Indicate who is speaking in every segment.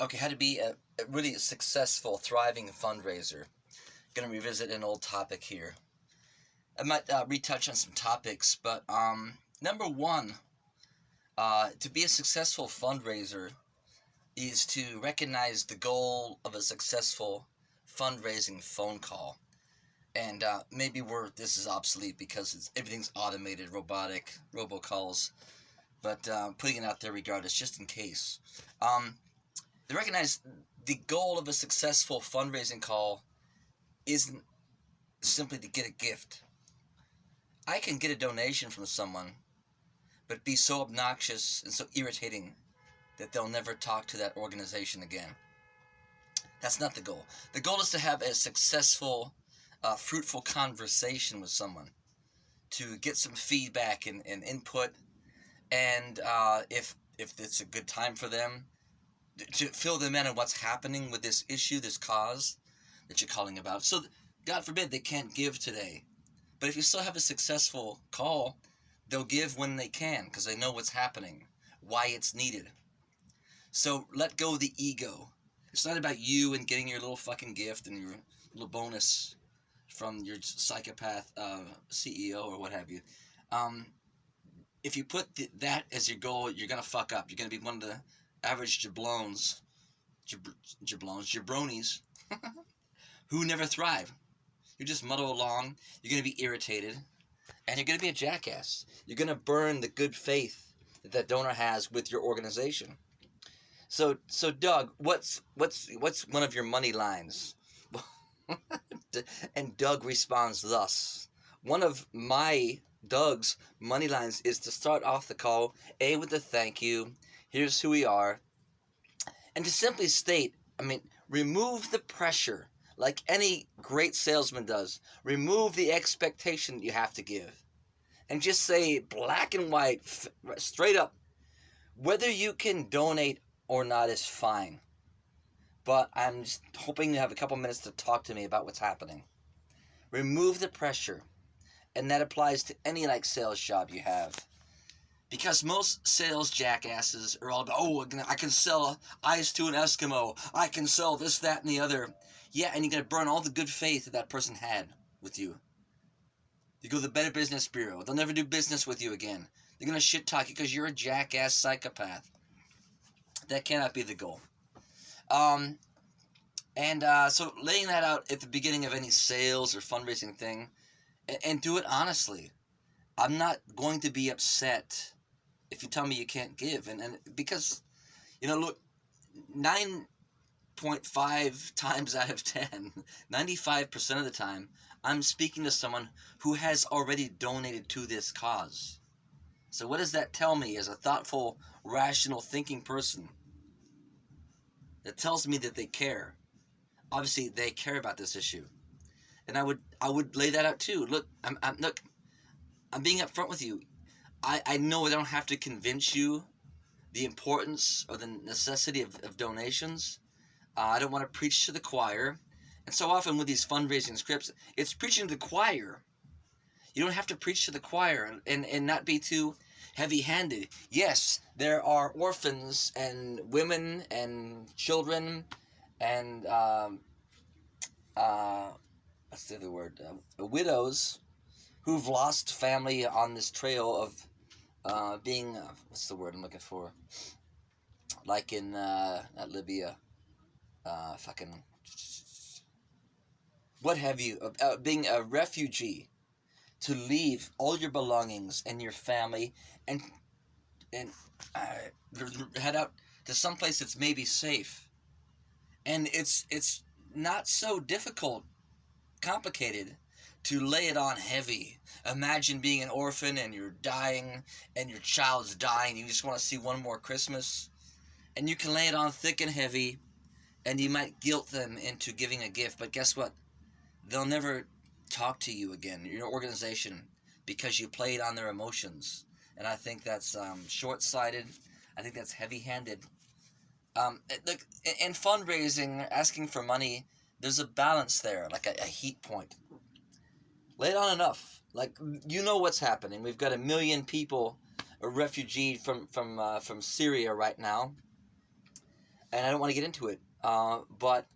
Speaker 1: Okay, how to be a really successful, thriving fundraiser. Gonna revisit an old topic here. I might retouch on some topics, but number one, to be a successful fundraiser is to recognize the goal of a successful fundraising phone call. And maybe this is obsolete because everything's automated, robotic, robocalls. But putting it out there regardless, just in case. To recognize the goal of a successful fundraising call isn't simply to get a gift. I can get a donation from someone, but be so obnoxious and so irritating that they'll never talk to that organization again. That's not the goal. The goal is to have a successful, fruitful conversation with someone, to get some feedback and input, and if it's a good time for them, to fill them in on what's happening with this issue, this cause that you're calling about. So, God forbid they can't give today. But if you still have a successful call, they'll give when they can because they know what's happening, why it's needed. So let go of the ego. It's not about you and getting your little fucking gift and your little bonus from your psychopath CEO or what have you. If you put that as your goal, you're going to fuck up. You're going to be one of the average jabronis who never thrive. You just muddle along, you're going to be irritated, and you're going to be a jackass. You're going to burn the good faith that donor has with your organization. So Doug, what's one of your money lines? And Doug responds thus. One of Doug's money lines is to start off the call, with a thank you, here's who we are, and to simply state, remove the pressure. Like any great salesman does, remove the expectation you have to give. And just say black and white, straight up, whether you can donate or not is fine. But I'm just hoping you have a couple minutes to talk to me about what's happening. Remove the pressure. And that applies to any sales job you have. Because most sales jackasses are all about, I can sell ice to an Eskimo. I can sell this, that, and the other. Yeah, and you're going to burn all the good faith that person had with you. You go to the Better Business Bureau. They'll never do business with you again. They're going to shit talk you because you're a jackass psychopath. That cannot be the goal. So laying that out at the beginning of any sales or fundraising thing, and do it honestly. I'm not going to be upset if you tell me you can't give. And because, look, 9.5 times out of 10, 95% of the time, I'm speaking to someone who has already donated to this cause. So what does that tell me as a thoughtful, rational, thinking person? It tells me that they care. Obviously, they care about this issue. And I would lay that out too. Look, I'm being upfront with you. I know I don't have to convince you the importance or the necessity of donations. I don't want to preach to the choir. And so often with these fundraising scripts, it's preaching to the choir. You don't have to preach to the choir and not be too heavy-handed. Yes, there are orphans and women and children and, what's the other word? Widows who've lost family on this trail of being, what's the word I'm looking for? Like in, not Libya, fucking, what have you, being a refugee, to leave all your belongings and your family and head out to someplace that's maybe safe. And it's not so difficult, complicated, to lay it on heavy. Imagine being an orphan and you're dying and your child's dying. You just want to see one more Christmas. And you can lay it on thick and heavy, and you might guilt them into giving a gift. But guess what? They'll never talk to you again, your organization, because you played on their emotions. And I think that's short-sighted. I think that's heavy-handed. Look, in fundraising, asking for money, there's a balance there, like a heat point. Lay it on enough. Like, you know what's happening. We've got 1 million people, a refugee from Syria right now. and I don't want to get into it. But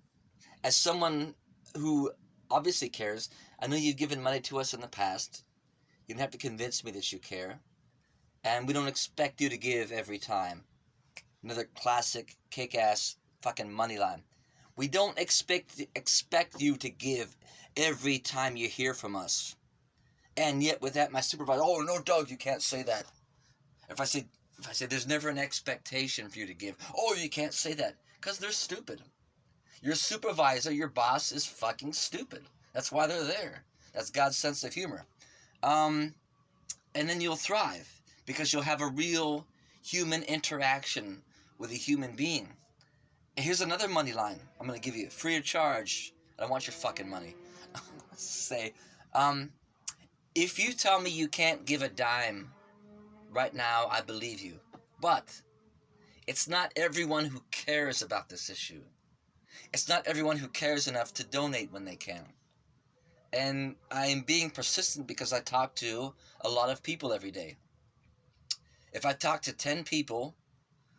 Speaker 1: as someone who obviously cares, I know you've given money to us in the past. You don't have to convince me that you care, and we don't expect you to give every time. Another classic kick-ass fucking money line. We don't expect you to give every time you hear from us. And yet with that, my supervisor, oh no, Doug, you can't say that. If I say there's never an expectation for you to give, oh, you can't say that because they're stupid. Your supervisor, your boss, is fucking stupid. That's why they're there. That's God's sense of humor. And then you'll thrive because you'll have a real human interaction with a human being. And here's another money line I'm going to give you, free of charge. I don't want your fucking money. Say, if you tell me you can't give a dime right now, I believe you. But it's not everyone who cares about this issue. It's not everyone who cares enough to donate when they can. And I'm being persistent because I talk to a lot of people every day. If I talk to 10 people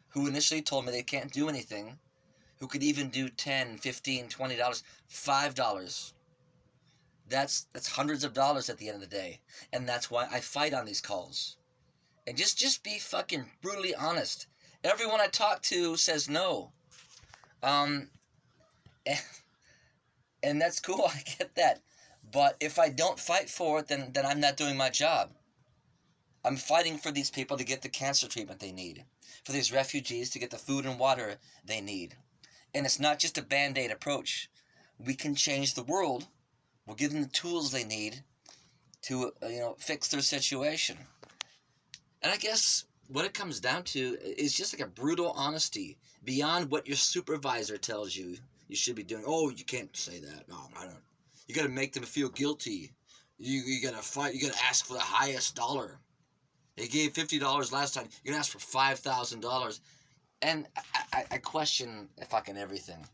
Speaker 1: who initially told me they can't do anything, who could even do $10, $15, $20, $5, that's hundreds of dollars at the end of the day. And that's why I fight on these calls. And just be fucking brutally honest. Everyone I talk to says no. And that's cool, I get that. But if I don't fight for it, then I'm not doing my job. I'm fighting for these people to get the cancer treatment they need, for these refugees to get the food and water they need. And it's not just a Band-Aid approach. We can change the world. We'll give them the tools they need to, fix their situation. And I guess what it comes down to is just like a brutal honesty beyond what your supervisor tells you should be doing. Oh, you can't say that. No, I don't. You got to make them feel guilty. You got to fight. You got to ask for the highest dollar. They gave $50 last time. You're going to ask for $5,000. And I question fucking everything.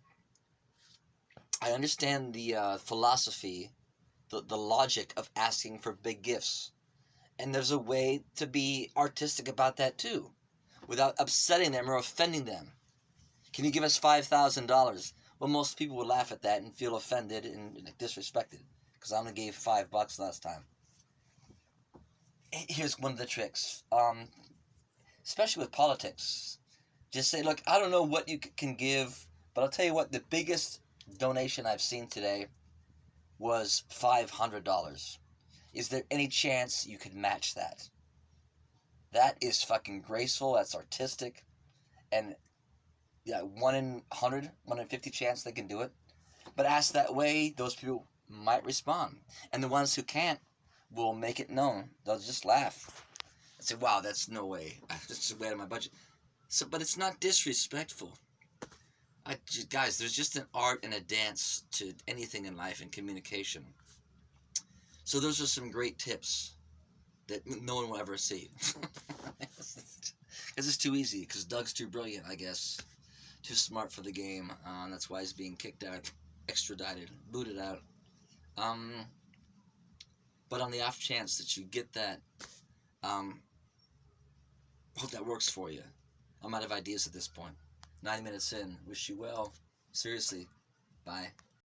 Speaker 1: I understand the philosophy, the logic of asking for big gifts. And there's a way to be artistic about that too, without upsetting them or offending them. Can you give us $5,000? Well, most people would laugh at that and feel offended and disrespected because I only gave $5 last time. Here's one of the tricks, especially with politics. Just say, look, I don't know what you can give, but I'll tell you what, the biggest donation I've seen today was $500. Is there any chance you could match that? That is fucking graceful, that's artistic, and yeah, 1 in 100, 1 in 50 chance they can do it. But asked that way, those people might respond. And the ones who can't will make it known. They'll just laugh and say, wow, that's no way. That's way out of my budget. So, but it's not disrespectful. Guys, there's just an art and a dance to anything in life and communication. So those are some great tips that no one will ever see. Because it's too easy. Because Doug's too brilliant, I guess. Too smart for the game. That's why he's being kicked out, extradited, booted out. But on the off chance that you get that, hope that works for you. I'm out of ideas at this point. 9 minutes in. Wish you well. Seriously. Bye.